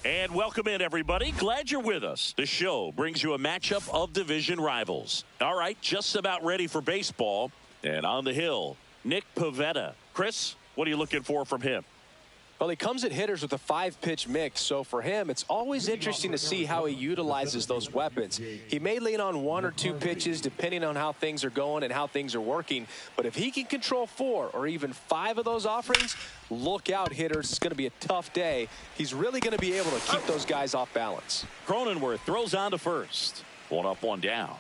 And welcome in, everybody. Glad you're with us. The show brings you a matchup of division rivals. All right, just about ready for baseball. And on the hill, Nick Pivetta. Chris, what are you looking for from him? Well, he comes at hitters with a 5-pitch mix, so for him, it's always interesting to see how he utilizes those weapons. He may lean on 1 or 2 pitches depending on how things are going and how things are working, but if he can control 4 or even 5 of those offerings, look out, hitters. It's going to be a tough day. He's really going to be able to keep those guys off balance. Cronenworth throws on to first. 1 up, 1 down.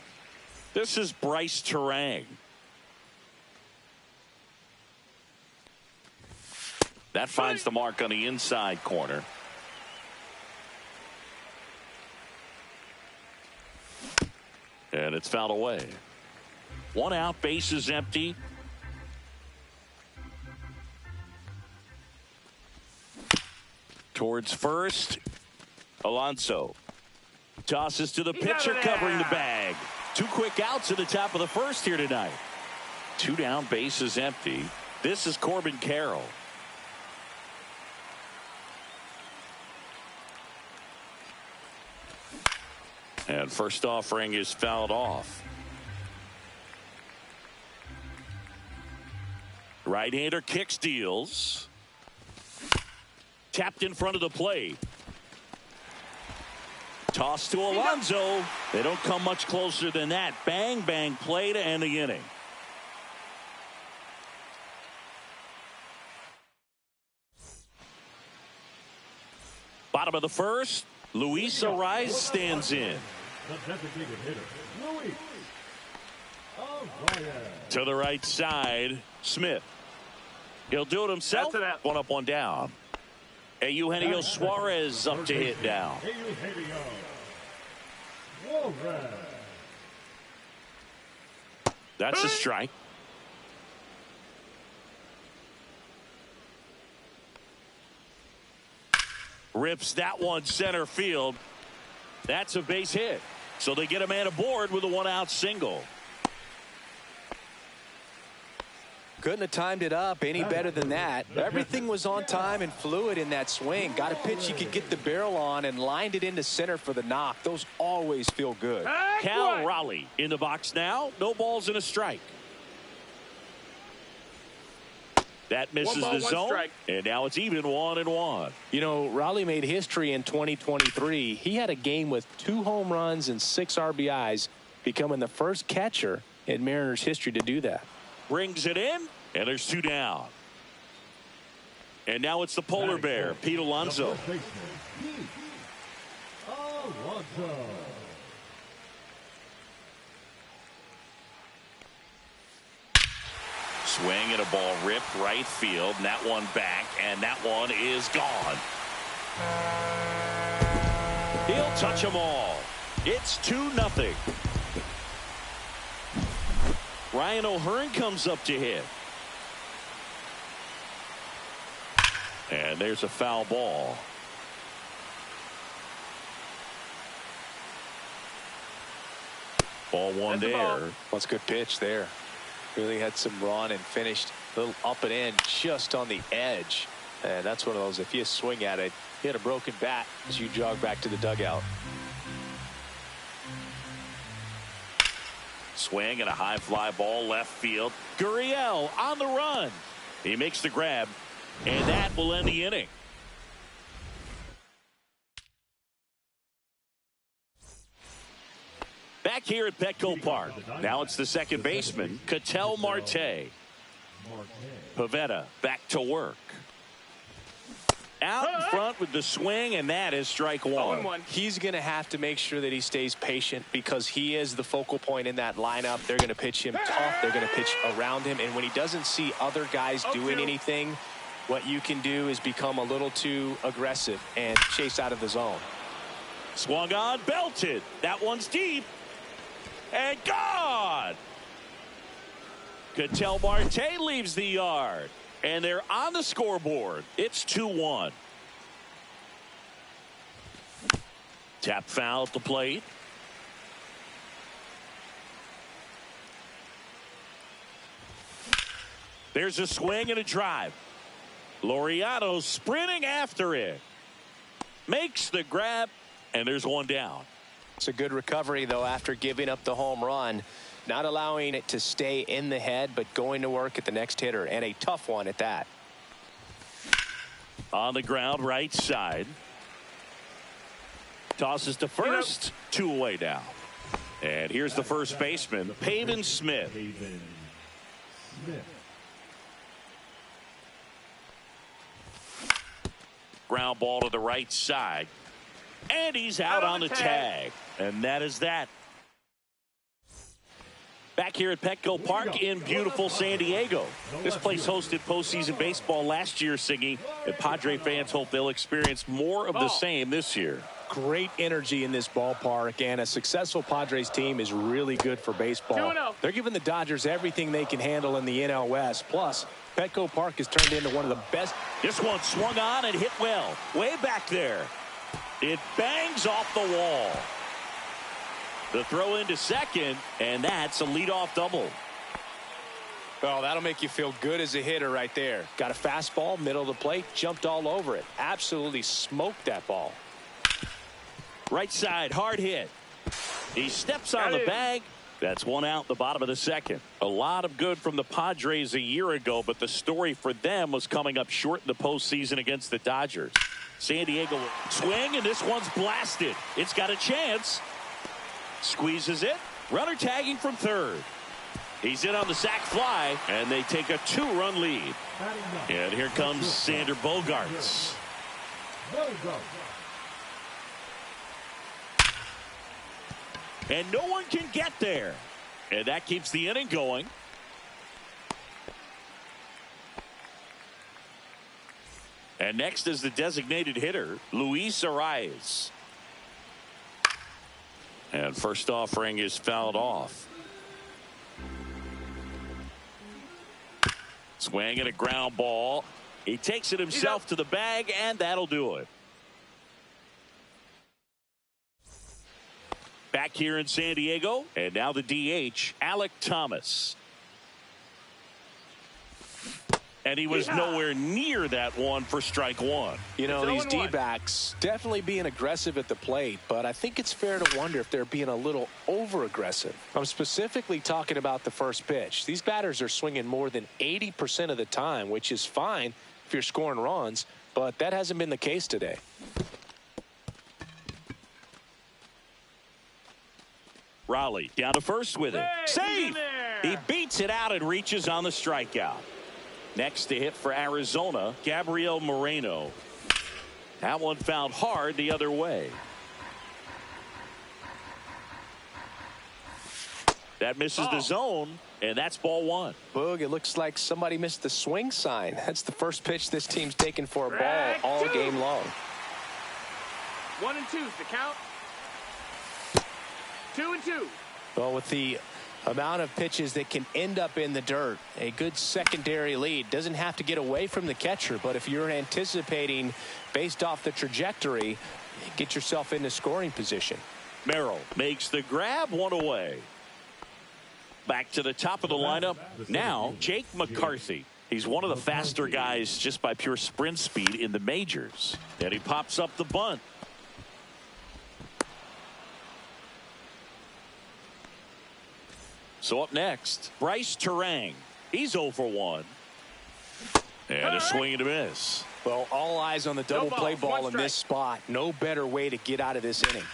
This is Bryce Turang. That finds the mark on the inside corner. And it's fouled away. 1 out, base is empty. Towards first, Alonso tosses to the pitcher covering the bag. 2 quick outs at the top of the first here tonight. 2 down, base is empty. This is Corbin Carroll. And first offering is fouled off. Right-hander kick steals. Tapped in front of the plate. Toss to Alonso. They don't come much closer than that. Bang, bang play to end the inning. Bottom of the first. Luis Arraez stands in. To the right side, Smith. He'll do it himself. 1 up, 1 down. Eugenio Suarez up to hit now. That's a strike. Rips that one center field. That's a base hit. So they get a man aboard with a 1-out single. Couldn't have timed it up any better than that. Everything was on time and fluid in that swing. Got a pitch he could get the barrel on and lined it into center for the knock. Those always feel good. Cal Raleigh in the box now. No balls and a strike. That misses the zone, strike. And now it's even 1-1. You know, Raleigh made history in 2023. He had a game with 2 home runs and 6 RBIs, becoming the first catcher in Mariners history to do that. Brings it in, and there's 2 down. And now it's the polar bear, Pete Alonso. Swing and a ball ripped right field, and that one back, and that one is gone. He'll touch them all. It's 2-0. Ryan O'Hearn comes up to hit. And there's a foul ball. Ball 1 there. That's a good pitch there. Really had some run and finished a little up and in just on the edge. And that's one of those, if you swing at it, you had a broken bat as you jog back to the dugout. Swing and a high fly ball left field. Gurriel on the run. He makes the grab, and that will end the inning. Back here at Petco Park. Now it's the second baseman, Ketel Marte. Pivetta back to work. out in front with the swing, and that is strike one. He's going to have to make sure that he stays patient because he is the focal point in that lineup. They're going to pitch him tough. They're going to pitch around him. And when he doesn't see other guys doing anything, what you can do is become a little too aggressive and chase out of the zone. Swung on, belted. That one's deep. And gone. Ketel Marte leaves the yard. And they're on the scoreboard. It's 2-1. Tap foul at the plate. There's a swing and a drive. Laureano sprinting after it. Makes the grab, and there's one down. It's a good recovery, though, after giving up the home run. Not allowing it to stay in the head, but going to work at the next hitter, and a tough one at that. On the ground, right side. Tosses to first. 2 away now. And here's the first baseman, Pavin Smith. Ground ball to the right side. And he's out on the tag. And that is that. Back here at Petco Park in beautiful San Diego. This place hosted postseason baseball last year, Siggy, and Padre fans hope they'll experience more of the same this year. Great energy in this ballpark, and a successful Padres team is really good for baseball. They're giving the Dodgers everything they can handle in the NL West. Plus, Petco Park has turned into one of the best. This one swung on and hit well. Way back there. It bangs off the wall. The throw into second, and that's a leadoff double. Oh, that'll make you feel good as a hitter right there. Got a fastball, middle of the plate, jumped all over it. Absolutely smoked that ball. Right side, hard hit. He steps on the bag. That's one out in the bottom of the second. A lot of good from the Padres a year ago, but the story for them was coming up short in the postseason against the Dodgers. San Diego swing, and this one's blasted. It's got a chance. Squeezes it. Runner tagging from third. He's in on the sac fly, and they take a 2-run lead. And here comes Xander Bogaerts. And no one can get there. And that keeps the inning going. And next is the designated hitter, Luis Arraez. And first offering is fouled off. Swing and a ground ball. He takes it himself to the bag, and that'll do it. Back here in San Diego, and now the DH, Alek Thomas. And he was nowhere near that one for strike one. You know, these D-backs definitely being aggressive at the plate, but I think it's fair to wonder if they're being a little over-aggressive. I'm specifically talking about the first pitch. These batters are swinging more than 80% of the time, which is fine if you're scoring runs, but that hasn't been the case today. Raleigh down to first with it. Safe! He beats it out and reaches on the strikeout. Next to hit for Arizona, Gabriel Moreno. That one found hard the other way. That misses the zone, and that's ball one. Boog, it looks like somebody missed the swing sign. That's the first pitch this team's taken for a ball all game long. 1 and 2's the count. 2 and 2. Well, with the amount of pitches that can end up in the dirt, a good secondary lead doesn't have to get away from the catcher, but if you're anticipating based off the trajectory, get yourself into scoring position. Merrill makes the grab, one away. Back to the top of the lineup now, Jake McCarthy. He's one of the faster guys just by pure sprint speed in the majors, and he pops up the bunt. So up next, Bryce Turang. He's 0 for 1. And a swing and a miss. Well, all eyes on the double play ball in this spot. No better way to get out of this inning.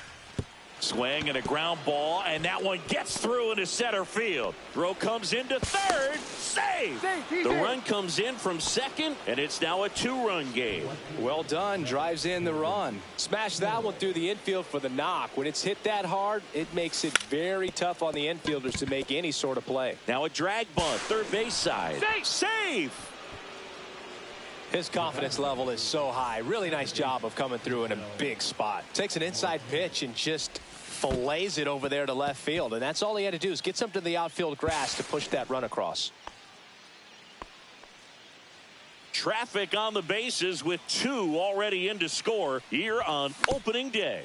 Swing and a ground ball, and that one gets through into center field. Throw comes into third. Save! The run comes in from second, and it's now a 2-run game. Well done. Drives in the run. Smash that one through the infield for the knock. When it's hit that hard, it makes it very tough on the infielders to make any sort of play. Now a drag bunt, third base side. Save! His confidence level is so high. Really nice job of coming through in a big spot. Takes an inside pitch and just fillets it over there to left field. And that's all he had to do is get something to the outfield grass to push that run across. Traffic on the bases with 2 already in to score here on opening day.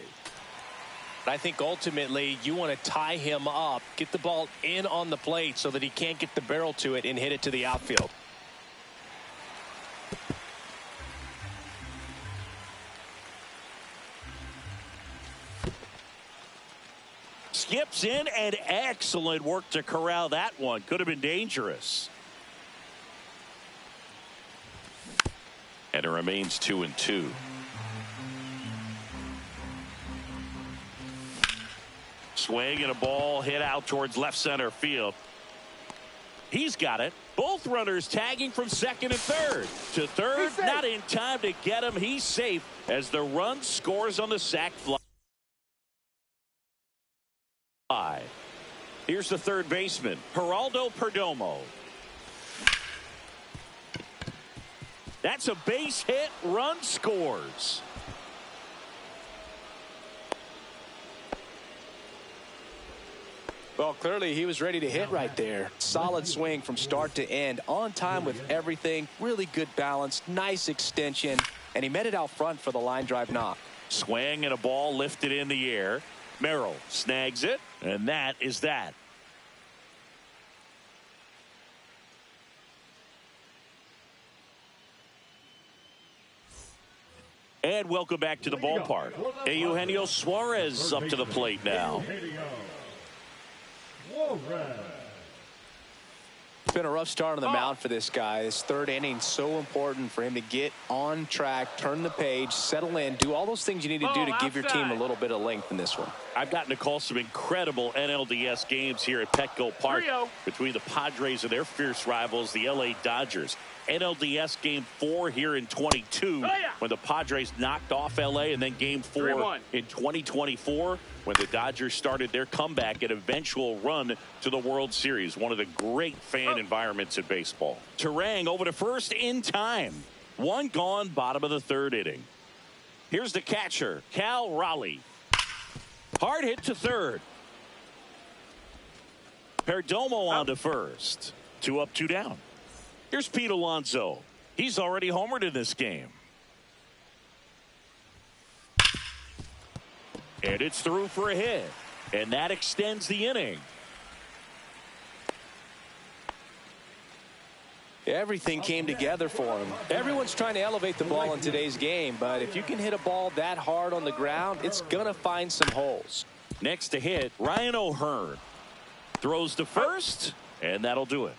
I think ultimately you want to tie him up, get the ball in on the plate so that he can't get the barrel to it and hit it to the outfield. Skips in, and excellent work to corral that one. Could have been dangerous. And it remains 2-2. Swing and a ball hit out towards left center field. He's got it. Both runners tagging from second and third. To third, not in time to get him. He's safe as the run scores on the sac fly. Here's the third baseman, Geraldo Perdomo. That's a base hit. Run scores. Well, clearly he was ready to hit right there. Solid swing from start to end. On time with everything. Really good balance. Nice extension. And he met it out front for the line drive knock. Swing and a ball lifted in the air. Merrill snags it, and that is that. And welcome back to the ballpark. Eugenio Suarez up to the plate now. It's been a rough start on the mound for this guy. This third inning so important for him to get on track, turn the page, settle in, do all those things you need to do to give your team a little bit of length in this one. I've gotten to call some incredible NLDS games here at Petco Park between the Padres and their fierce rivals, the LA Dodgers. NLDS Game 4 here in 22 when the Padres knocked off LA, and then Game 4 in 2024 when the Dodgers started their comeback and eventual run to the World Series. One of the great fan environments in baseball. Turang over to first in time. One gone, bottom of the third inning. Here's the catcher, Cal Raleigh. Hard hit to third. Perdomo on to first. 2 up, 2 down. Here's Pete Alonso. He's already homered in this game. And it's through for a hit. And that extends the inning. Everything came together for him. Everyone's trying to elevate the ball in today's game, but if you can hit a ball that hard on the ground, it's going to find some holes. Next to hit, Ryan O'Hearn. Throws to first, and that'll do it.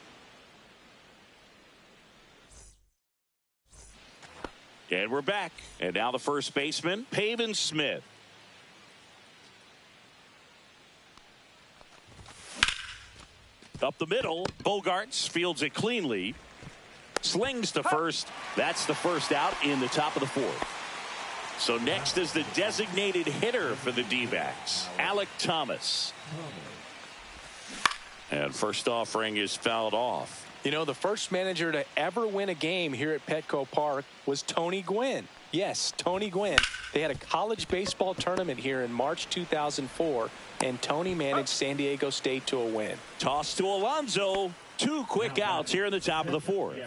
And we're back. And now the first baseman, Pavin Smith. Up the middle, Bogarts fields it cleanly. Slings to first. That's the first out in the top of the fourth. So next is the designated hitter for the D-backs, Alek Thomas. And first offering is fouled off. You know, the first manager to ever win a game here at Petco Park was Tony Gwynn. Yes, Tony Gwynn. They had a college baseball tournament here in March 2004, and Tony managed San Diego State to a win. Toss to Alonso. 2 quick outs here in the top of the fourth.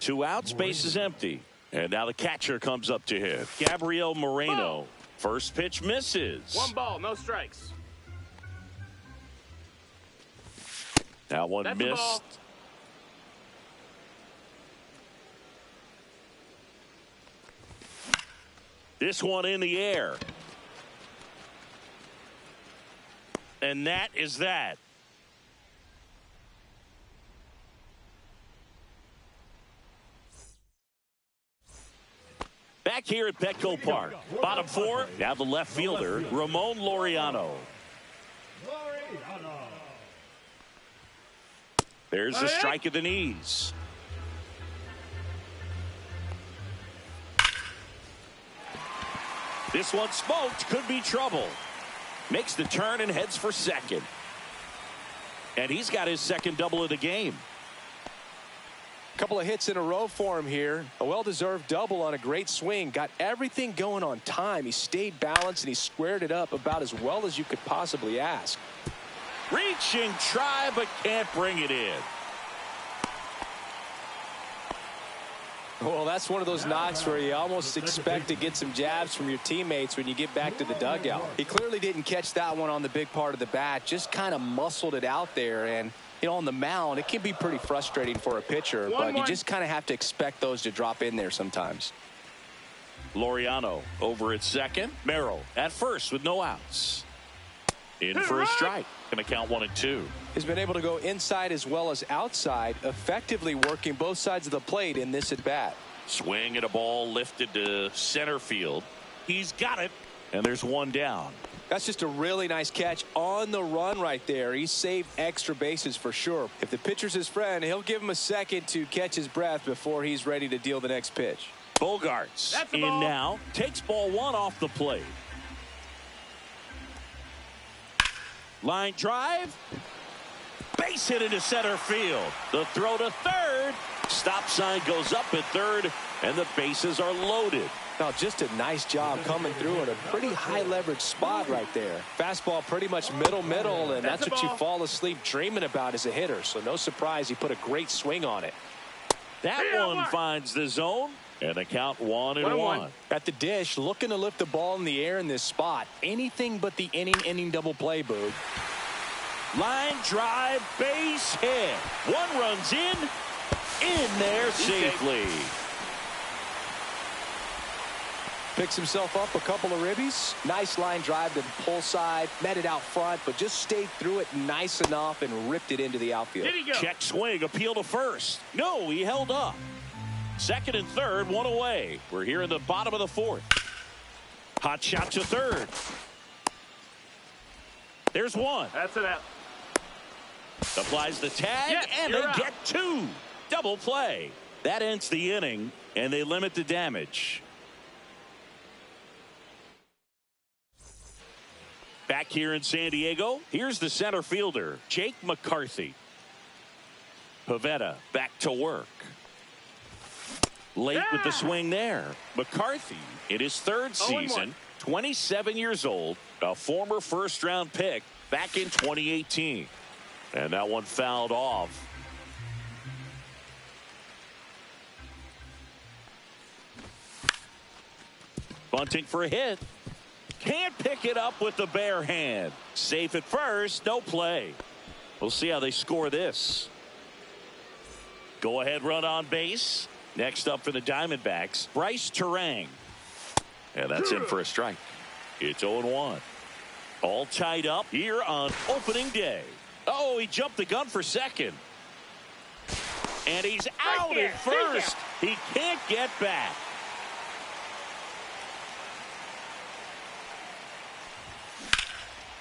2 outs, base is empty. And now the catcher comes up to hit. Gabriel Moreno. First pitch misses. 1 ball, no strikes. That one That's missed. This one in the air. And that is that. Back back here at Petco Park. Bottom four, now the left fielder, Ramon Laureano. There's the strike at the knees. This one smoked, could be trouble. Makes the turn and heads for second. And he's got his second double of the game. Couple of hits in a row for him here. A well-deserved double on a great swing. Got everything going on time. He stayed balanced and he squared it up about as well as you could possibly ask. Reaching try, but can't bring it in. Well, that's one of those knocks where you almost expect to get some jabs from your teammates when you get back to the dugout. He clearly didn't catch that one on the big part of the bat. Just kind of muscled it out there. And, you know, on the mound, it can be pretty frustrating for a pitcher. But you just kind of have to expect those to drop in there sometimes. Laureano over at second. Merrill at first with no outs. In for a strike. Going to count 1 and 2. He's been able to go inside as well as outside, effectively working both sides of the plate in this at bat. Swing and a ball lifted to center field. He's got it. And there's one down. That's just a really nice catch on the run right there. He saved extra bases for sure. If the pitcher's his friend, he'll give him a second to catch his breath before he's ready to deal the next pitch. Bogarts in now. Takes ball 1 off the plate. Line drive. Base hit into center field. The throw to third. Stop sign goes up at third, and the bases are loaded. Now, just a nice job coming through at a pretty high leverage spot right there. Fastball pretty much middle, and that's what you fall asleep dreaming about as a hitter. So no surprise he put a great swing on it. That one finds the zone, and the count 1-1. At the dish, looking to lift the ball in the air in this spot. Anything but the inning double play, Boog. Line drive, base hit. One runs in there safely. Picks himself up a couple of ribbies. Nice line drive to the pull side. Met it out front, but just stayed through it nice enough and ripped it into the outfield. Check swing, appeal to first. No, he held up. Second and third, one away. We're here in the bottom of the fourth. Hot shot to third. There's one. That's it out. Applies the tag, and they get 2. Double play. That ends the inning, and they limit the damage. Back here in San Diego, here's the center fielder, Jake McCarthy. Pivetta back to work. Late with the swing there. McCarthy in his third season, 27 years old, a former first-round pick back in 2018. And that one fouled off. Bunting for a hit. Can't pick it up with the bare hand. Safe at first, no play. We'll see how they score this. Go ahead run on base. Next up for the Diamondbacks, Bryce Turang. And that's in for a strike. It's 0-1. All tied up here on opening day. Oh, he jumped the gun for second. And he's out at first. He can't get back.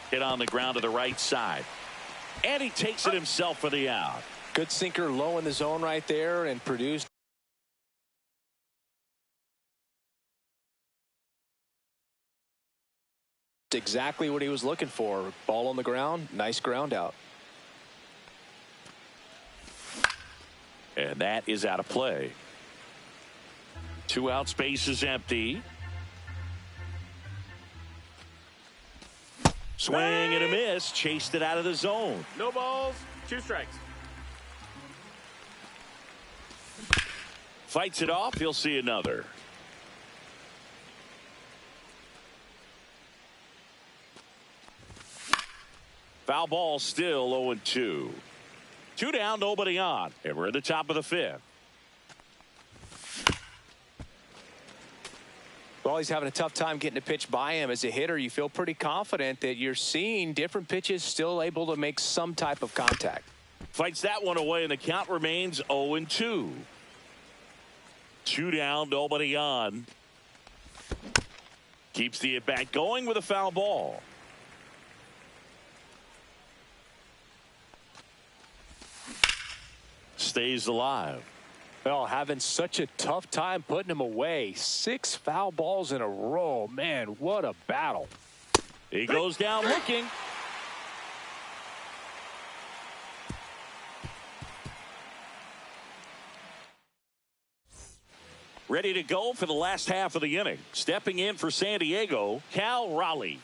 Hit on the ground to the right side. And he takes it himself for the out. Good sinker low in the zone right there and produced. Exactly what he was looking for. Ball on the ground. Nice ground out. And that is out of play. 2 outs, base is empty. Swing and a miss. Chased it out of the zone. No balls, 2 strikes. Fights it off. He'll see another. Foul ball still 0-2. 2 down, nobody on. And we're at the top of the 5th. Well, he's having a tough time getting a pitch by him. As a hitter, you feel pretty confident that you're seeing different pitches still able to make some type of contact. Fights that one away, and the count remains 0-2. 2 down, nobody on. Keeps the at-bat going with a foul ball. Stays alive. Well, having such a tough time putting him away. 6 foul balls in a row. Man, what a battle. He goes down looking. Ready to go for the last half of the inning. Stepping in for San Diego, Cal Raleigh.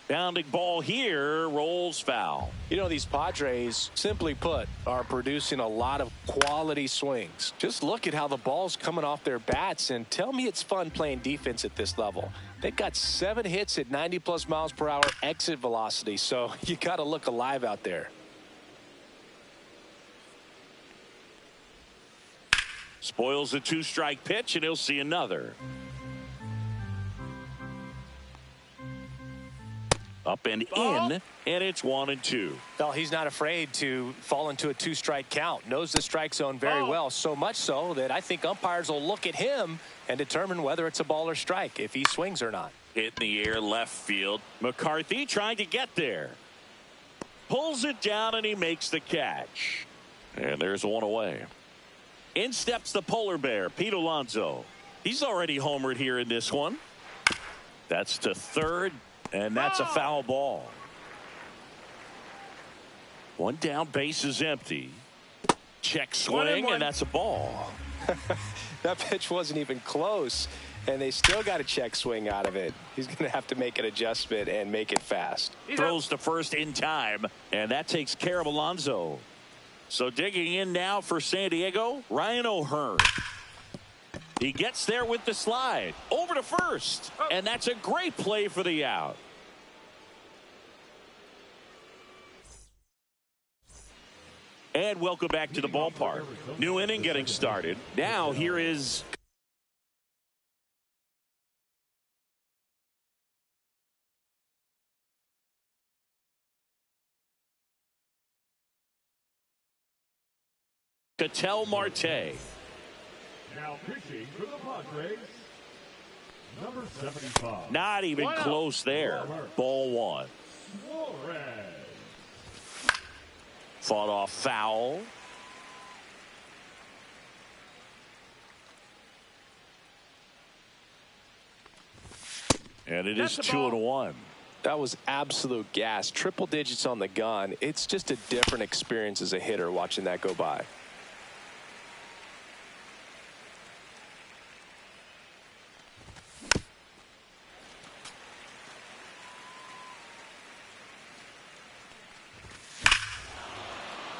Bounding ball here, rolls foul. You know, these Padres, simply put, are producing a lot of quality swings. Just look at how the ball's coming off their bats, and tell me it's fun playing defense at this level. They've got 7 hits at 90+ miles per hour exit velocity, so you got to look alive out there. Spoils a 2-strike pitch, and he'll see another. Up and in, and it's 1-2. Well, he's not afraid to fall into a 2-strike count. Knows the strike zone very well, so much so that I think umpires will look at him and determine whether it's a ball or strike, if he swings or not. Hit in the air, left field. McCarthy trying to get there. Pulls it down, and he makes the catch. And there's one away. In steps the polar bear, Pete Alonso. He's already homered here in this one. That's to third, and that's a foul ball. One down, base is empty. Check swing, and that's a ball. That pitch wasn't even close, and they still got a check swing out of it. He's going to have to make an adjustment and make it fast. Throws to first in time, and that takes care of Alonso. So digging in now for San Diego, Ryan O'Hearn. He gets there with the slide. Over to first. And that's a great play for the out. And welcome back to the ballpark. New inning getting started. Now here is Ketel Marte. Now pitching for the Padres, number 75. Not even close there. Ball 1. Suarez. Fought off foul. And it is 2-1. That was absolute gas. Triple digits on the gun. It's just a different experience as a hitter watching that go by.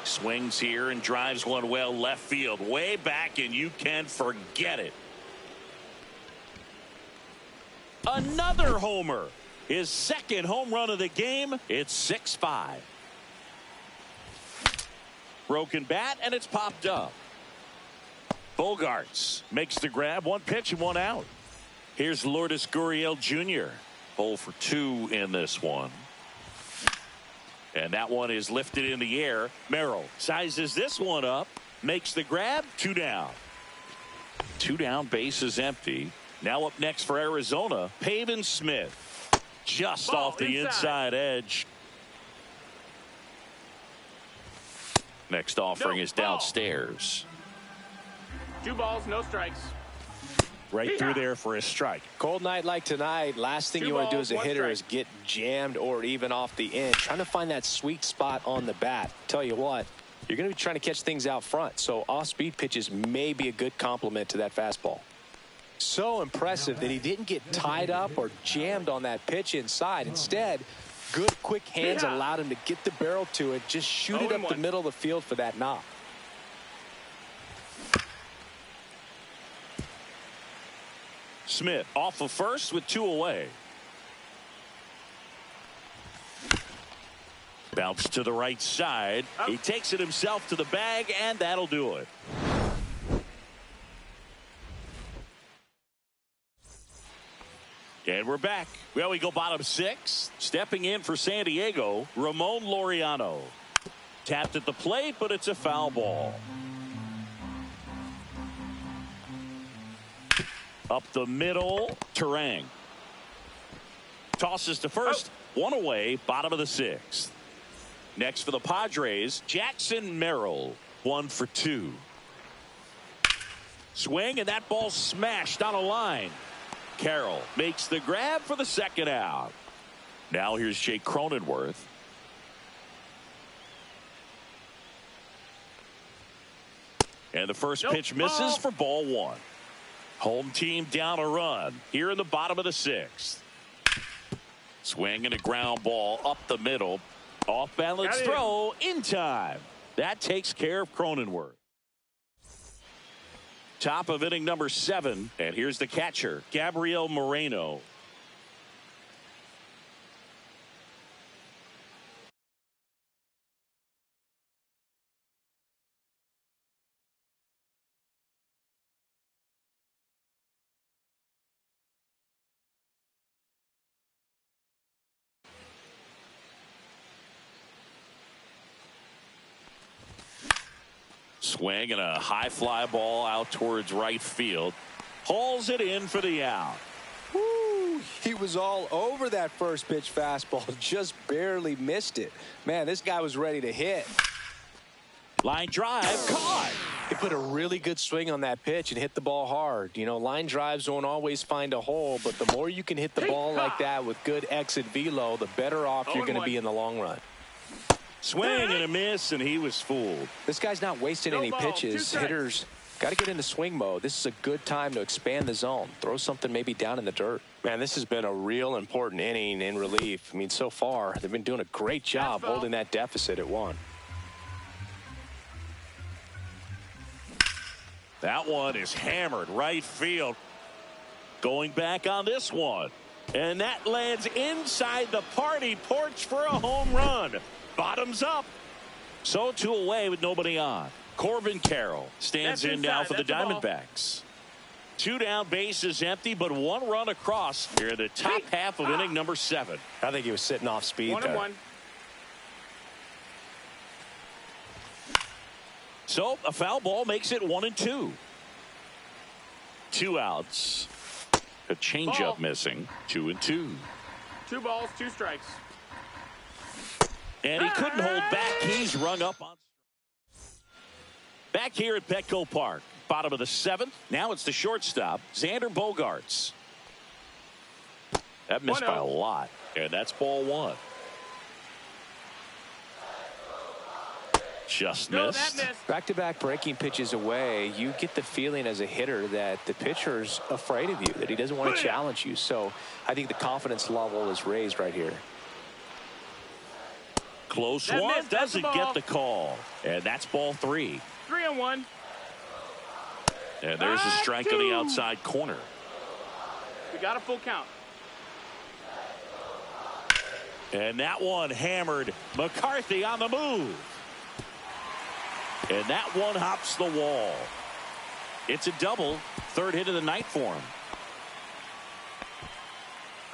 Swings here and drives one well left field, way back, and you can forget it. Another homer. His second home run of the game. It's 6-5. Broken bat, and it's popped up. Bogarts makes the grab. 1 pitch and 1 out. Here's Lourdes Gurriel Jr. 0 for 2 in this one. And that one is lifted in the air. Merrill sizes this one up, makes the grab. 2 down. 2 down, base is empty. Now up next for Arizona, Pavin Smith. Just off the inside edge. Next offering is downstairs. 2 balls, no strikes. Right through there for a strike. Cold night like tonight, last thing you want to do as a hitter is get jammed or even off the end. Trying to find that sweet spot on the bat. Tell you what, you're going to be trying to catch things out front, so off-speed pitches may be a good complement to that fastball. So impressive that he didn't get tied up or jammed on that pitch inside. Instead, good quick hands allowed him to get the barrel to it, just shoot it up the middle of the field for that knock. Smith off of first with 2 away. Bounce to the right side. He takes it himself to the bag, and that'll do it. And we're back. Well, we go bottom 6. Stepping in for San Diego, Ramon Laureano. Tapped at the plate, but it's a foul ball. Up the middle, Turang. Tosses to first, one away, bottom of the sixth. Next for the Padres, Jackson Merrill, 1 for 2. Swing, and that ball smashed on a line. Carroll makes the grab for the second out. Now here's Jake Cronenworth. And the first pitch misses for ball 1. Home team down a run here in the bottom of the sixth. Swing and a ground ball up the middle. Off balance throw in time. That takes care of Cronenworth. Top of inning number 7. And here's the catcher, Gabriel Moreno. Swing and a high fly ball out towards right field. Hauls it in for the out. Woo, he was all over that first pitch fastball. Just barely missed it. Man, this guy was ready to hit. Line drive caught. He put a really good swing on that pitch and hit the ball hard. You know, line drives don't always find a hole, but the more you can hit the ball like that with good exit velo, the better off you're going to be in the long run. Swing and a miss, and he was fooled. This guy's not wasting any pitches. Hitters got to get into swing mode. This is a good time to expand the zone. Throw something maybe down in the dirt. Man, this has been a real important inning in relief. I mean, so far, they've been doing a great job holding that deficit at 1. That one is hammered right field. Going back on this one. And that lands inside the party porch for a home run. Bottoms up. So 2 away with nobody on. Corbin Carroll stands in now for the Diamondbacks. 2 down, bases empty, but 1 run across here in the top half of inning number 7. I think he was sitting off speed there. 1-1. So a foul ball makes it 1-2. 2 outs. A changeup missing. 2-2. 2 balls, 2 strikes. And he couldn't hold back. He's rung up on. Back here at Petco Park. Bottom of the 7th. Now it's the shortstop, Xander Bogaerts. That missed by a lot. And that's ball 1. Just missed. Back-to-back breaking pitches away, you get the feeling as a hitter that the pitcher's afraid of you, that he doesn't want to challenge you. So I think the confidence level is raised right here. Close one, doesn't get the call. And that's ball 3. 3-1. And there's a strike on the outside corner. We got a full count. And that one hammered. McCarthy on the move. And that one hops the wall. It's a double. 3rd hit of the night for him.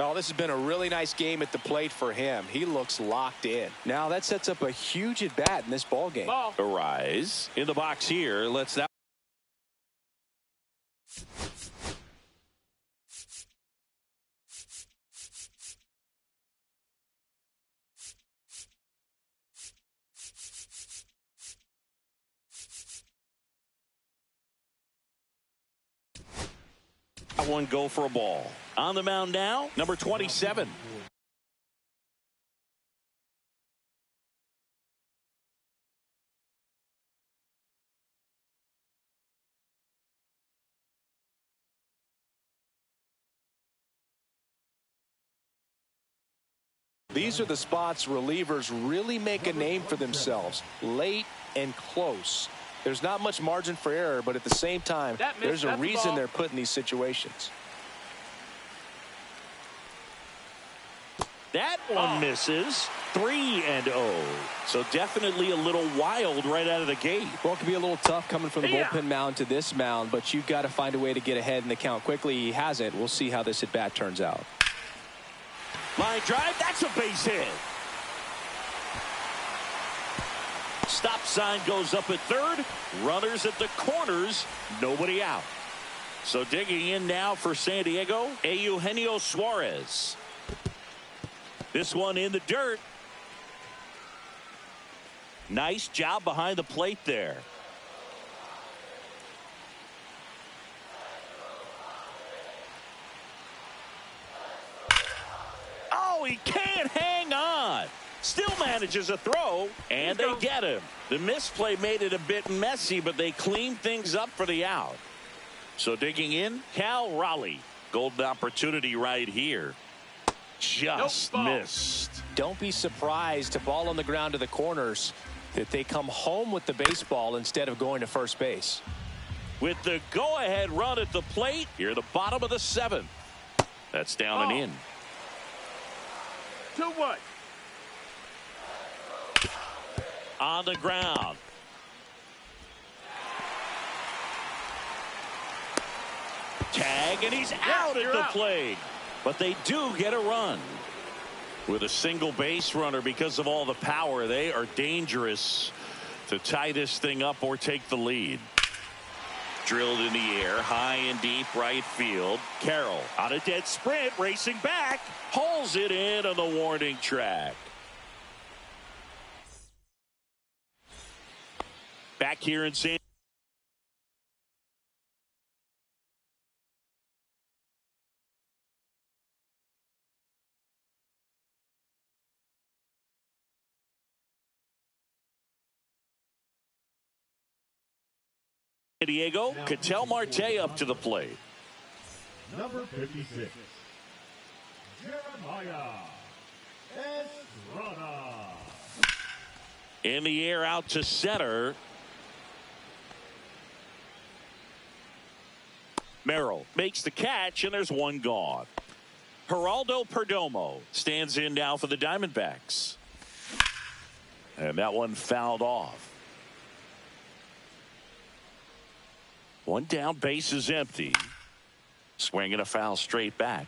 Oh, this has been a really nice game at the plate for him. He looks locked in. Now that sets up a huge at bat in this ball game. Arise in the box here. Let's that. One go for a ball. On the mound now, number 27. These are the spots relievers really make a name for themselves. Late and close. There's not much margin for error, but at the same time, there's a reason they're put in these situations. That one misses. 3-0. So definitely a little wild right out of the gate. Well, it can be a little tough coming from the bullpen mound to this mound, but you've got to find a way to get ahead in the count quickly. He hasn't. We'll see how this at bat turns out. Line drive. That's a base hit. Stop sign goes up at 3rd. Runners at the corners. Nobody out. So digging in now for San Diego, Eugenio Suarez. This one in the dirt. Nice job behind the plate there. Oh, he can't hang on. Still manages a throw, and they get him. The misplay made it a bit messy, but they cleaned things up for the out. So digging in, Cal Raleigh. Golden opportunity right here. Just missed. Don't be surprised, a ball on the ground to the corners, that they come home with the baseball instead of going to first base. With the go-ahead run at the plate, here the bottom of the 7th. That's down and in. 2-1. On the ground. Tag, and he's out at the plate. But they do get a run. With a single base runner, because of all the power, they are dangerous to tie this thing up or take the lead. Drilled in the air, high and deep right field. Carroll on a dead sprint, racing back, hauls it in on the warning track. Back here in San Diego, Ketel Marte up to the plate. Number 56, Jeremiah Estrada. In the air out to center. Merrill makes the catch, and there's one gone. Geraldo Perdomo stands in now for the Diamondbacks. And that one fouled off. One down, base is empty. Swinging a foul straight back.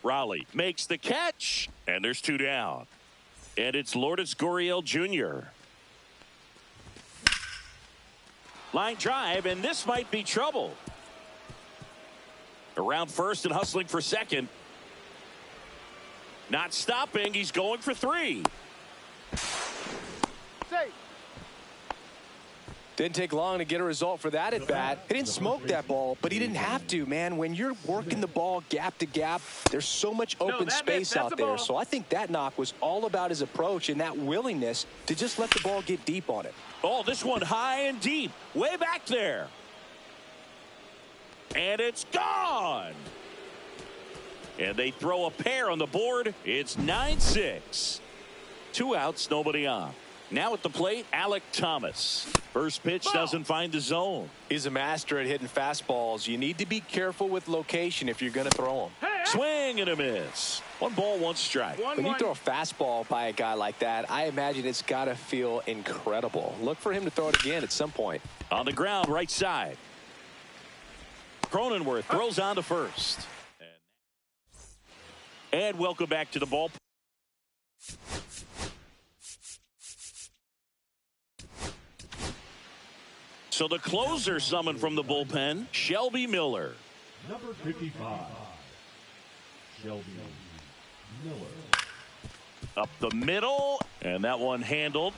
Raleigh makes the catch, and there's 2 down. And it's Lourdes Gurriel Jr. Line drive, and this might be trouble. Around first and hustling for second. Not stopping, he's going for 3. Safe. Didn't take long to get a result for that at bat. He didn't smoke that ball, but he didn't have to, man. When you're working the ball gap to gap, there's so much open space out there. So I think that knock was all about his approach and that willingness to just let the ball get deep on it. Oh, this one high and deep, way back there. And it's gone. And they throw a pair on the board. It's 9-6. 2 outs, nobody on. Now at the plate, Alek Thomas. First pitch doesn't find the zone. He's a master at hitting fastballs. You need to be careful with location if you're going to throw them. Swing and a miss. 1 ball, 1 strike. When you throw a fastball by a guy like that, I imagine it's got to feel incredible. Look for him to throw it again at some point. On the ground, right side. Cronenworth throws on to first. And welcome back to the ballpark. So the closer summoned from the bullpen, Shelby Miller. Number 55, Shelby Miller. Up the middle, and that one handled.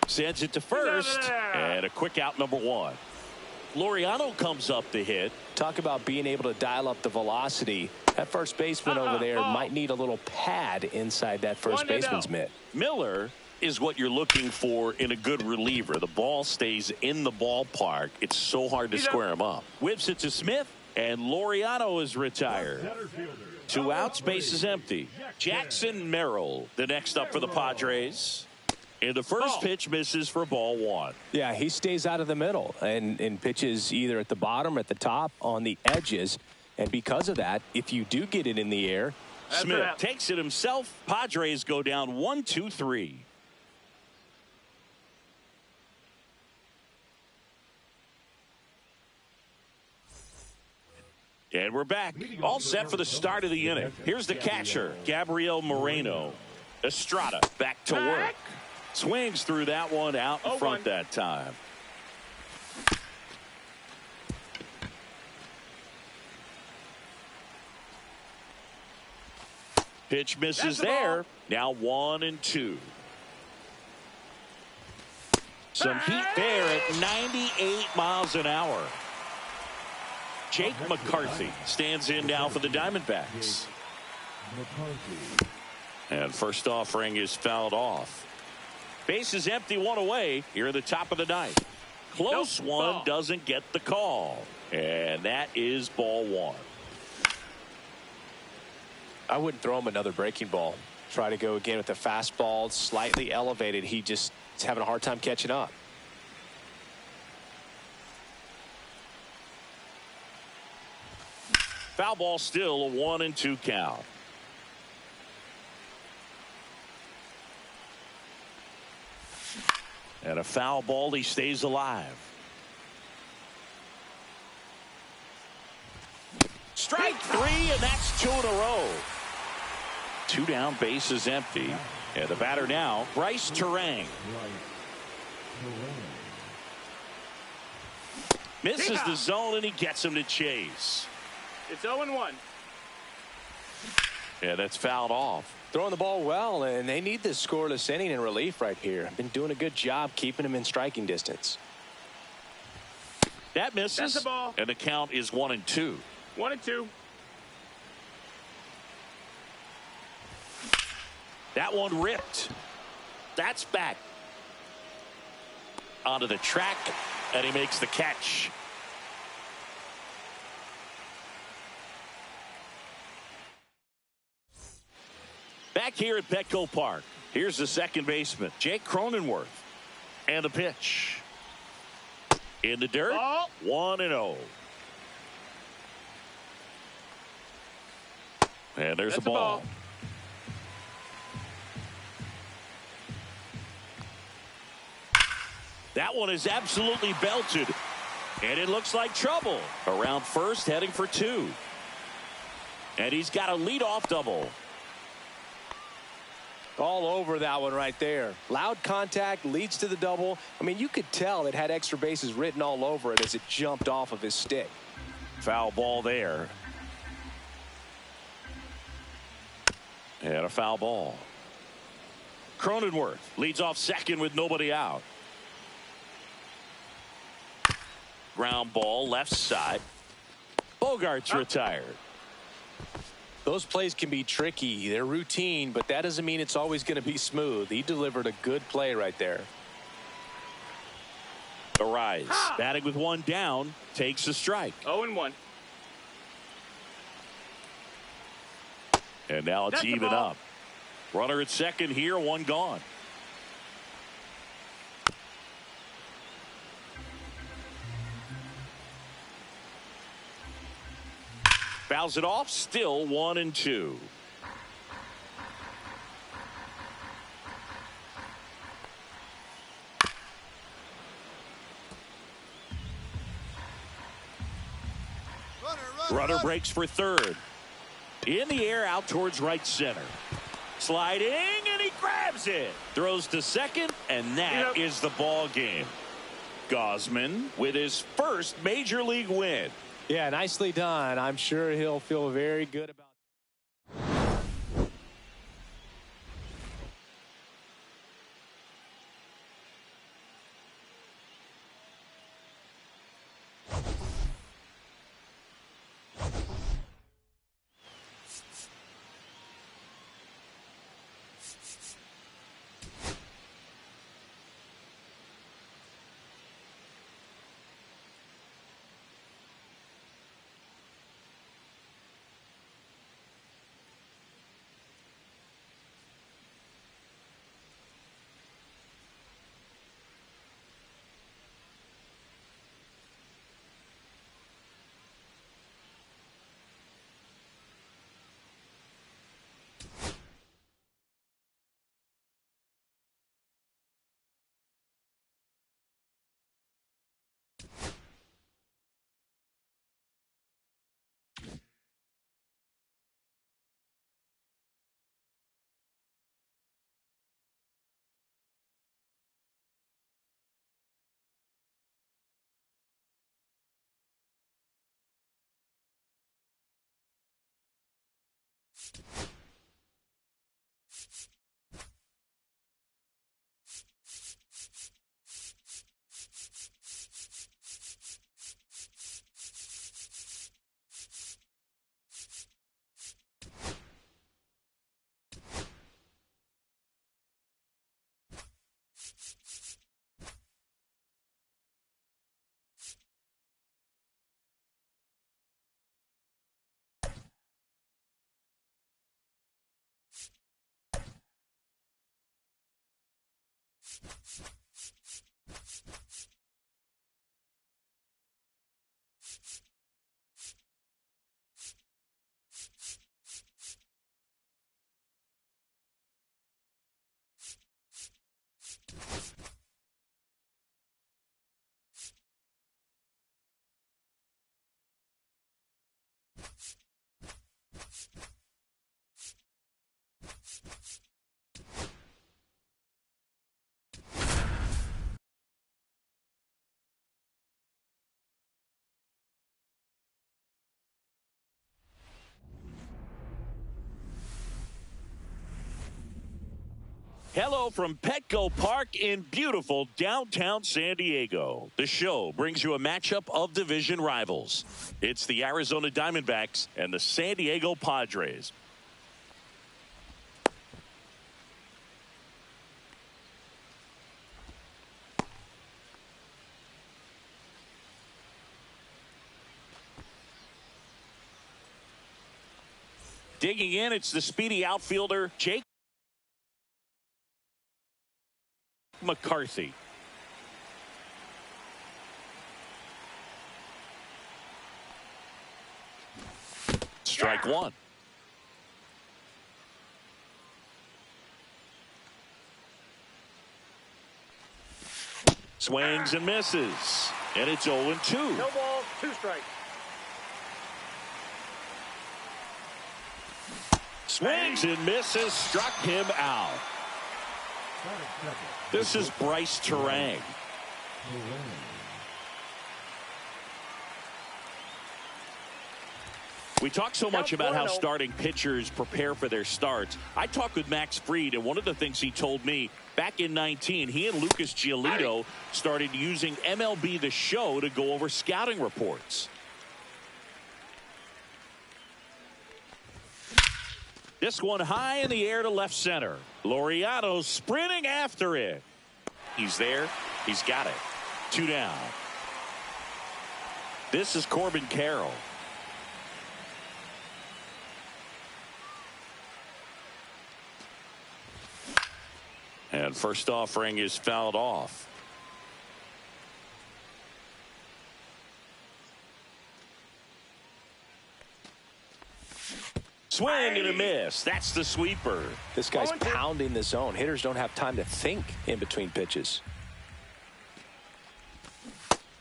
Sends it to first, and a quick out, number 1. Laureano comes up to hit. Talk about being able to dial up the velocity. That first baseman over there might need a little pad inside that first baseman's mitt. Miller is what you're looking for in a good reliever. The ball stays in the ballpark. It's so hard to square him up. Whips it to Smith, and Laureano is retired. 2 outs, base is empty. Jackson Merrill, the next up for the Padres. And the first pitch misses for ball 1. Yeah, he stays out of the middle and pitches either at the bottom or at the top on the edges. And because of that, if you do get it in the air, Smith takes it himself. Padres go down 1-2-3. And we're back, all set for the start of the inning. Here's the catcher, Gabriel Moreno. Estrada back to work. Swings through that one, out in front that time. Pitch misses the there. Now 1-2. Some heat there at 98 miles an hour. Jake McCarthy stands in now for the Diamondbacks. And first offering is fouled off. Base is empty, one away here in the top of the ninth. Close one, ball. doesn't get the call. And that is ball one. I wouldn't throw him another breaking ball. Try to go again with the fastball, slightly elevated. He just is having a hard time catching up. Foul ball, still a 1-2 count. And a foul ball, he stays alive. Strike three, and that's 2 in a row. 2 down, base is empty. And the batter now, Bryce Turang. Misses the zone, and he gets him to chase. It's 0-1. Yeah, that's fouled off. Throwing the ball well, and they need this scoreless inning in relief right here. Been doing a good job keeping him in striking distance. That misses. That's the ball. And the count is 1-2. 1-2. That one ripped. That's back onto the track, and he makes the catch. Back here at Petco Park, here's the second baseman, Jake Cronenworth. And the pitch. In the dirt, Ball. 1-0. And there's That's the ball. ball. That one is absolutely belted. And it looks like trouble. Around first, heading for 2. And he's got a leadoff double. All over that one right there. Loud contact leads to the double. I mean, you could tell it had extra bases written all over it as it jumped off of his stick. Foul ball there. And a foul ball. Cronenworth leads off second with nobody out. Ground ball left side. Bogart's retired. Those plays can be tricky. They're routine, but that doesn't mean it's always going to be smooth. He delivered a good play right there. The rise. Batting with 1 down. Takes a strike. 0-1. And now it's That's the even ball. up. Runner at second here. 1 gone. Fouls it off. Still 1-2. Runner breaks for third. In the air, out towards right center. Sliding, and he grabs it. Throws to second, and that is the ball game. Gausman with his first major league win. Yeah, nicely done. I'm sure he'll feel very good about Hello from Petco Park in beautiful downtown San Diego. The show brings you a matchup of division rivals. It's the Arizona Diamondbacks and the San Diego Padres. Digging in, it's the speedy outfielder, Jake McCarthy. Strike one. Swings and misses. And it's 0-2. No ball, 2 strikes. Swings and misses. Struck him out. This is Bryce Turang. We talk so much about how starting pitchers prepare for their starts. I talked with Max Fried, and one of the things he told me back in 19, he and Lucas Giolito started using MLB The Show to go over scouting reports. This one high in the air to left center. Laureano sprinting after it. He's there. He's got it. 2 down. This is Corbin Carroll. And first offering is fouled off. Swing and a miss. That's the sweeper. This guy's pounding the zone. Hitters don't have time to think in between pitches.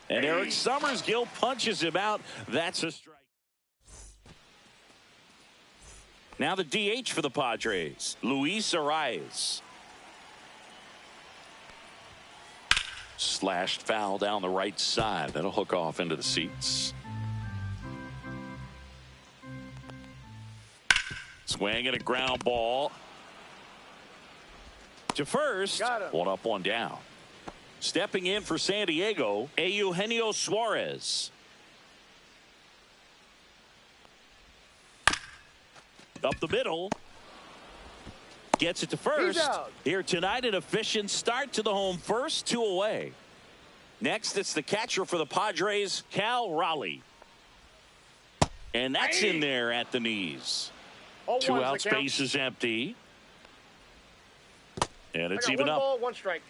And Eric Summersgill punches him out. That's a strike. Now the DH for the Padres, Luis Arraez. Slashed foul down the right side. That'll hook off into the seats. Swing and a ground ball to first. 1 up, 1 down. Stepping in for San Diego, Eugenio Suarez. Up the middle. Gets it to first. Here tonight, an efficient start to the home first, 2 away. Next, it's the catcher for the Padres, Cal Raleigh. And that's in there at the knees. 2 outs, base is empty. And it's even 1 up. ball, 1 strike.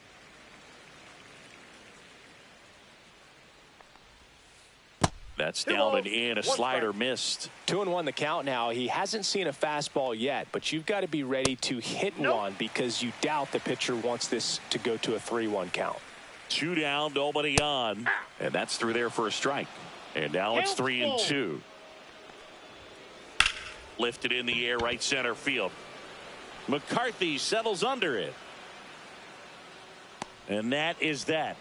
That's down and in. A slider missed. 2-1 the count now. He hasn't seen a fastball yet, but you've got to be ready to hit one because you doubt the pitcher wants this to go to a 3-1 count. 2 down, nobody on. And that's through there for a strike. And now it's 3-2. Lifted in the air, right center field. McCarthy settles under it. And that is that.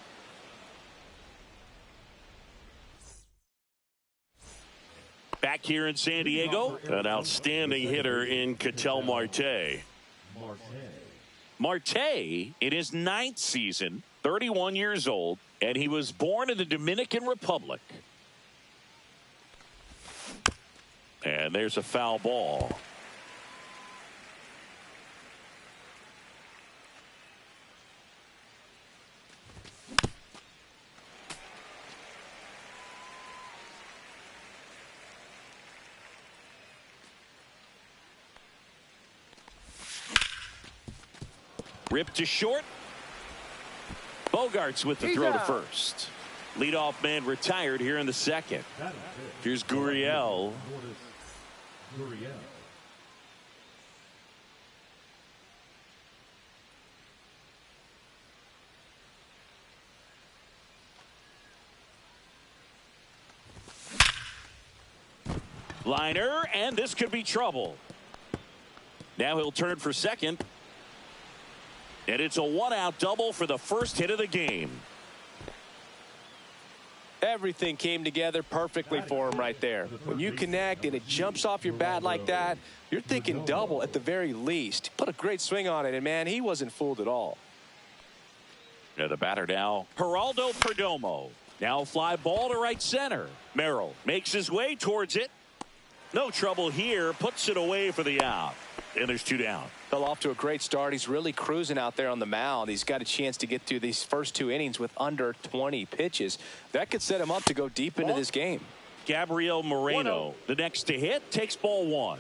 Back here in San Diego, an outstanding hitter in Ketel Marte. Marte, in his 9th season, 31 years old, and he was born in the Dominican Republic. And there's a foul ball. Ripped to short. Bogarts with the throw to first. Leadoff man retired here in the second. Here's Gurriel. Liner, and this could be trouble. Now he'll turn for second. And it's a one-out double for the first hit of the game. Everything came together perfectly for him right there. When you connect and it jumps off your bat like that, you're thinking double at the very least. Put a great swing on it, and man, he wasn't fooled at all. Yeah, the batter now, Geraldo Perdomo. Now fly ball to right center. Merrill makes his way towards it. No trouble here, puts it away for the out. And there's two down. Fell off to a great start. He's really cruising out there on the mound. He's got a chance to get through these first two innings with under 20 pitches. That could set him up to go deep into this game. Gabriel Moreno, the next to hit, takes ball one.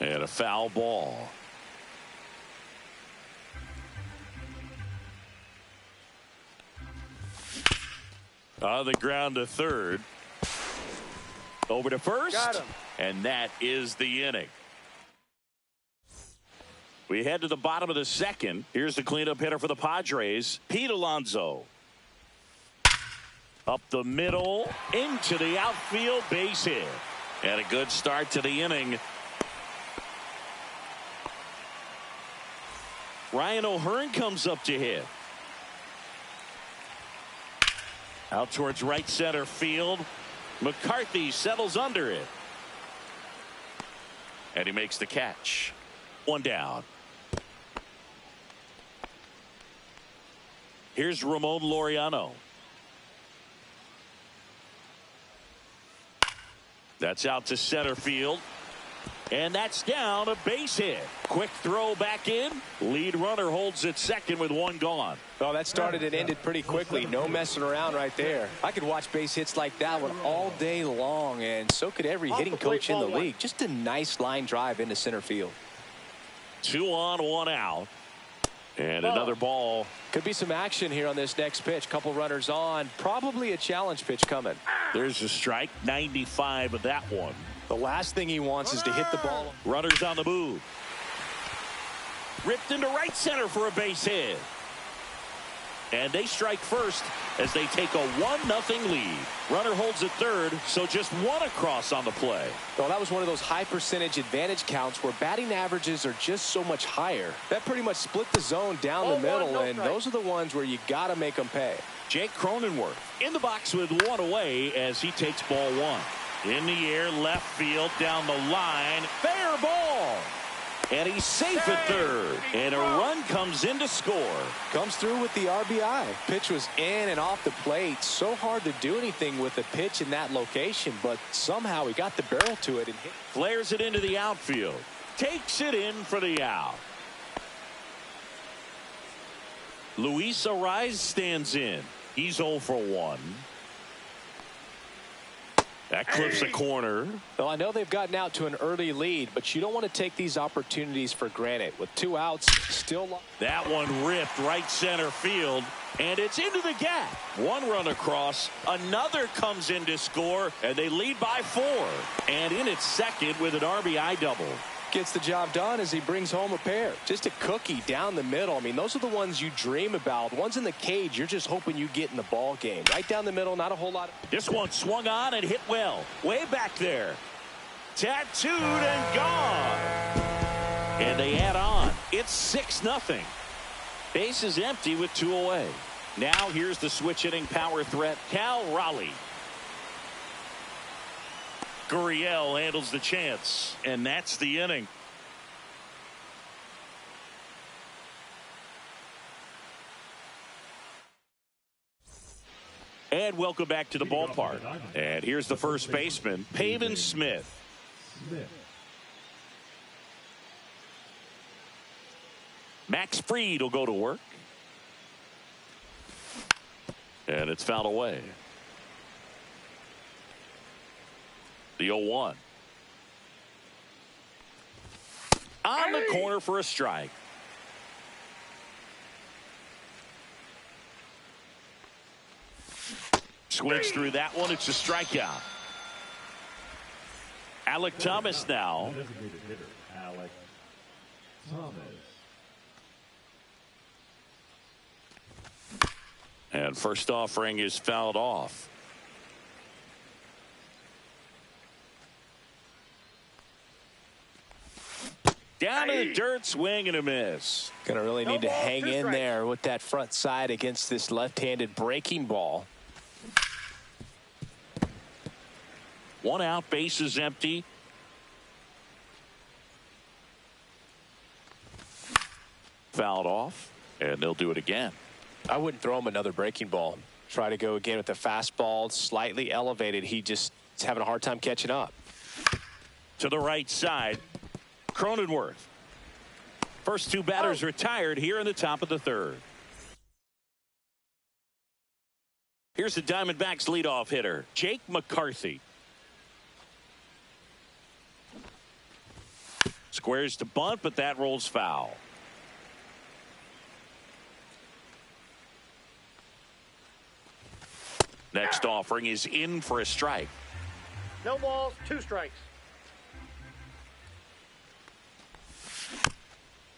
And a foul ball. On the ground to third. Over to first. Got him. And that is the inning. We head to the bottom of the second. Here's the cleanup hitter for the Padres, Pete Alonso. Up the middle, into the outfield, base hit. And a good start to the inning. Ryan O'Hearn comes up to hit. Out towards right center field. McCarthy settles under it. And he makes the catch. One down. Here's Ramon Laureano. That's out to center field. And that's down, a base hit. Quick throw back in. Lead runner holds at second with one gone. Oh, that started and ended pretty quickly. No messing around right there. I could watch base hits like that one all day long, and so could every hitting coach in the league. Just a nice line drive into center field. 2 on, 1 out. And another ball. Could be some action here on this next pitch. Couple runners on. Probably a challenge pitch coming. There's a strike. 95 of that one. The last thing he wants is to hit the ball. Runners on the move. Ripped into right center for a base hit. And they strike first as they take a 1-0 lead. Runner holds at third, so just one across on the play. Well, that was one of those high percentage advantage counts where batting averages are just so much higher. That pretty much split the zone down the middle, and those are the ones where you got to make them pay. Jake Cronenworth in the box with one away as he takes ball one. In the air, left field, down the line, fair ball. And he's safe at third. And a run comes in to score. Comes through with the RBI. Pitch was in and off the plate. So hard to do anything with a pitch in that location, but somehow he got the barrel to it and hit. Flares it into the outfield. Takes it in for the out. Luis Arraez stands in. He's 0 for 1. That clips a corner. Well, I know they've gotten out to an early lead, but you don't want to take these opportunities for granted. With 2 outs, still. That one ripped right center field, and it's into the gap. One run across, another comes in to score, and they lead by 4. And in at second with an RBI double. Gets the job done as he brings home a pair. Just a cookie down the middle. I mean, those are the ones you dream about. Ones in the cage, you're just hoping you get in the ball game. Right down the middle, not a whole lot. This one swung on and hit well. Way back there. Tattooed and gone. And they add on. It's 6-0. Base is empty with 2 away. Now here's the switch hitting power threat, Cal Raleigh. Gurriel handles the chance, and that's the inning. And welcome back to the ballpark. And here's the first baseman, Pavin Smith. Max Fried will go to work. And it's fouled away. The 0-1. On the corner for a strike. Swings through that one. It's a strikeout. Alek Thomas now. Designated hitter, Alek Thomas. And first offering is fouled off. Down in the dirt, swing and a miss. Going to really need to hang in there with that front side against this left-handed breaking ball. One out, base is empty. Fouled off, and they'll do it again. I wouldn't throw him another breaking ball. Try to go again with the fastball, slightly elevated. He just is having a hard time catching up. To the right side, Cronenworth. First two batters retired here in the top of the third. Here's the Diamondbacks leadoff hitter, Jake McCarthy. Squares to bunt, but that rolls foul. Next offering is in for a strike. No balls, 2 strikes.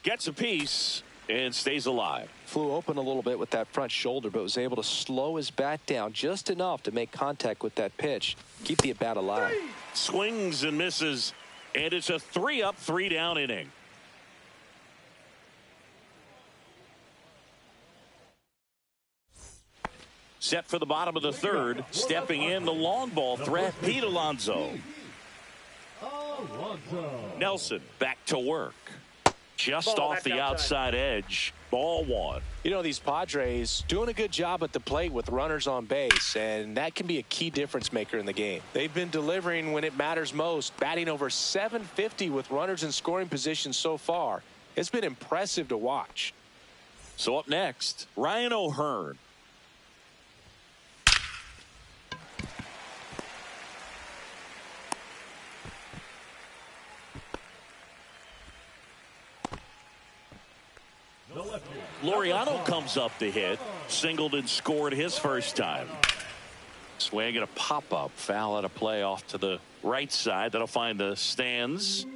Gets a piece and stays alive. Flew open a little bit with that front shoulder, but was able to slow his bat down just enough to make contact with that pitch. Keep the at-bat alive. Swings and misses, and it's a 3-up, 3-down inning. Set for the bottom of the third. Stepping in, the long ball threat, Pete Alonso. Nelson back to work. Just off the outside edge. Ball 1. You know, these Padres doing a good job at the plate with runners on base, and that can be a key difference maker in the game. They've been delivering when it matters most, batting over .750 with runners in scoring position so far. It's been impressive to watch. So up next, Ryan O'Hearn. Laureano comes up to hit. Singleton scored his first time. Swing and a pop-up. Foul at a play off to the right side. That'll find the stands.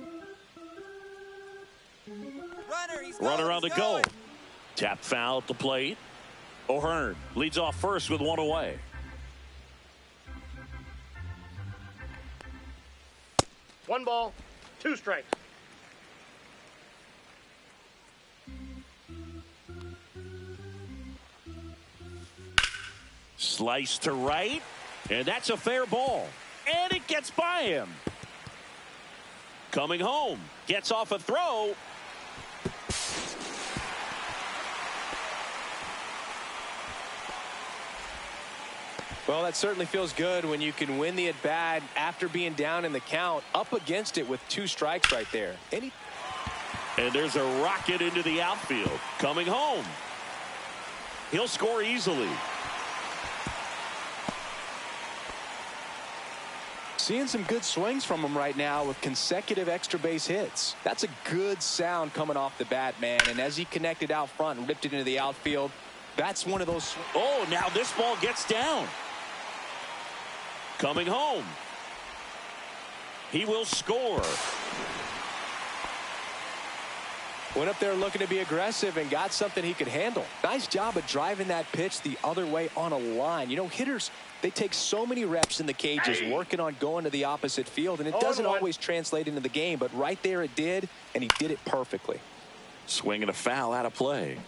Runner on the goal. Tap foul at the plate. O'Hearn leads off first with 1 away. One ball, 2 strikes. Slice to right, and that's a fair ball. And it gets by him. Coming home, gets off a throw. Well, that certainly feels good when you can win the at-bat after being down in the count, up against it with 2 strikes right there. And there's a rocket into the outfield. Coming home. He'll score easily. Seeing some good swings from him right now with consecutive extra base hits. That's a good sound coming off the bat, man. And as he connected out front and ripped it into the outfield, that's one of those. Oh, now this ball gets down. Coming home. He will score. Went up there looking to be aggressive and got something he could handle. Nice job of driving that pitch the other way on a line. You know, hitters, they take so many reps in the cages working on going to the opposite field, and it doesn't always translate into the game, but right there it did, and he did it perfectly. Swing and a foul out of play.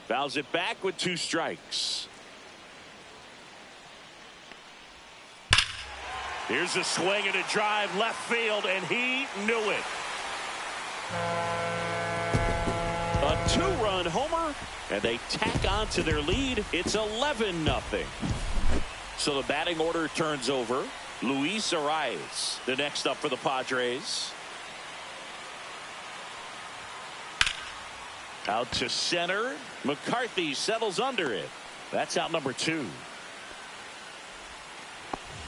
Fouls it back with 2 strikes. Here's a swing and a drive left field, and he knew it. A 2-run homer, and they tack on to their lead. It's 11-0. So the batting order turns over. Luis Arraez, the next up for the Padres. Out to center. McCarthy settles under it. That's out number 2.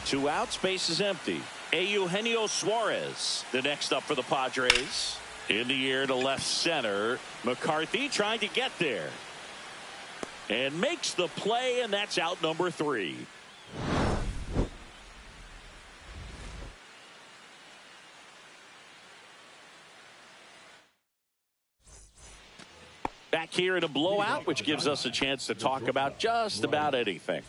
2 outs, base is empty. Eugenio Suarez, the next up for the Padres. In the air to left center. McCarthy trying to get there. and makes the play, and that's out number 3. Back here in a blowout, which gives us a chance to talk about just about anything.